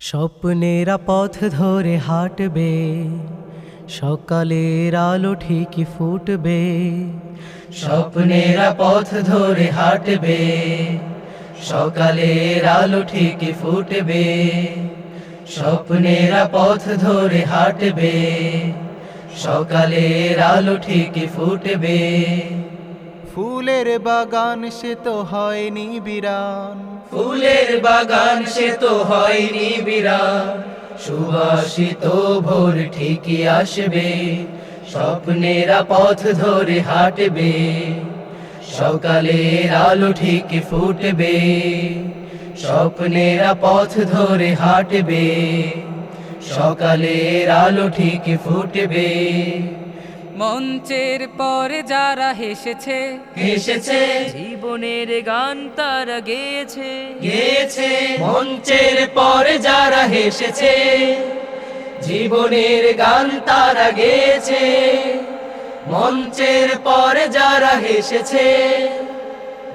স্বপ্নেরা পথ ধরে হাঁটবে, সকালের আলো ঠিকই ফুটবে। স্বপ্নেরা পথ ধরে হাঁটবে, সকালের আলো ঠিকই ফুটবে। স্বপ্নেরা পথ ধরে হাঁটবে, সকালের আলো ঠিকই ফুটবে। ফুলের বাগান সে তো হয়নি বিরান, ফুলের বাগান সে তো হয়নি বিরান, সুবাসিত ভোর ঠিকই আসবে। স্বপ্নেরা পথ ধরে হাঁটবে, সকালের আলো ঠিকই ফুটবে। স্বপ্নেরা পথ ধরে হাঁটবে, সকালের আলো ঠিকই ফুটবে। মঞ্চের পরে যারা হেসেছে হেসেছে জীবনের গান তারা গেয়েছে গেয়েছে, মঞ্চের পরে যারা হেসেছে জীবনের গান তারা গেয়েছে। মঞ্চের পরে যারা হেসেছে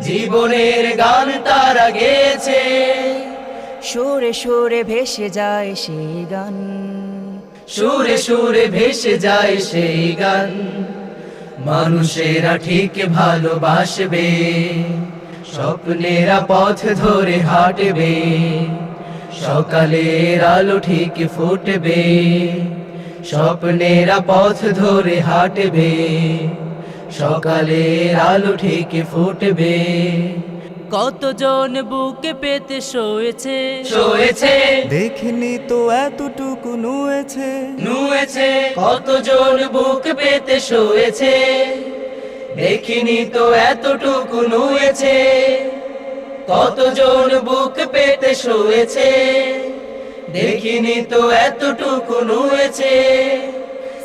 জীবনের গান তারা গেয়েছে। সুরে সুরে ভেসে যায় সেই গান, সুরে সুরে ভেসে যায় সেই গান। মানুষেরা ঠিক ভালোবাসবে, স্বপ্নেরা পথ ধরে হাঁটবে, সকালের আলো ঠিক ফুটবে। স্বপ্নেরা পথ ধরে হাঁটবে, সকালের আলো ঠিক ফুটবে। কতজন বুকে পেতে শোয়েছে শোয়েছে দেখিনি তো এতটুকু নুয়েছে। নুয়েছে, কতজন বুক পেতে শোয়েছে, দেখিনি তো এতটুকু নুয়েছে। কতজন বুক পেতে শোয়েছে, দেখিনি তো এতটুকু নুয়েছে।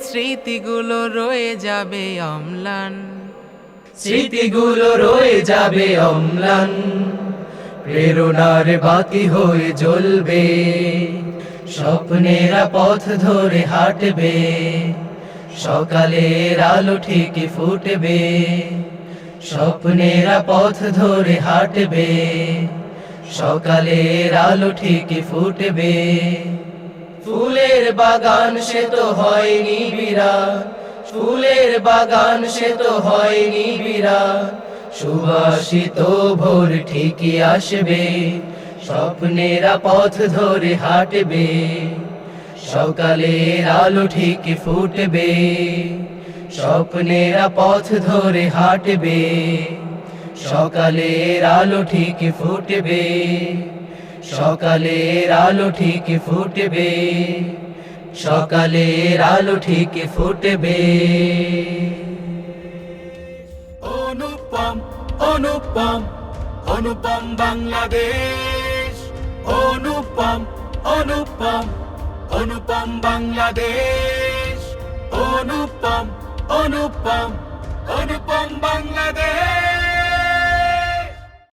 স্মৃতিগুলো রয়ে যাবে অম্লান, স্মৃতিগুলো রয়ে যাবে অম্লান, প্রেরণার বাতি হয়ে জ্বলবে। স্বপ্নেরা পথ ধরে হাঁটবে, সকালের আলো ঠিকই ফুটবে। স্বপ্নেরা পথ ধরে হাঁটবে, সকালের আলো ঠিকই ফুটবে। ফুলের বাগান সে তো হয়নি বিরান, ফুলের বাগান সে তো হয়নি বিরান, সুবাসিত ভোর ঠিকই আসবে। স্বপ্নেরা পথ ধরে হাঁটবে, সকালের আলো ঠিকই ফুটবে। স্বপ্নেরা পথ ধরে হাঁটবে, সকালের আলো ঠিকই ফুটবে। সকালের আলো ঠিকই ফুটবে, সকালের আলো ঠিকই ফুটবে। অনুপম অনুপম অনুপম বাংলাদেশ, অনুপম অনুপম অনুপম বাংলাদেশ, অনুপম অনুপম অনুপম বাংলাদেশ।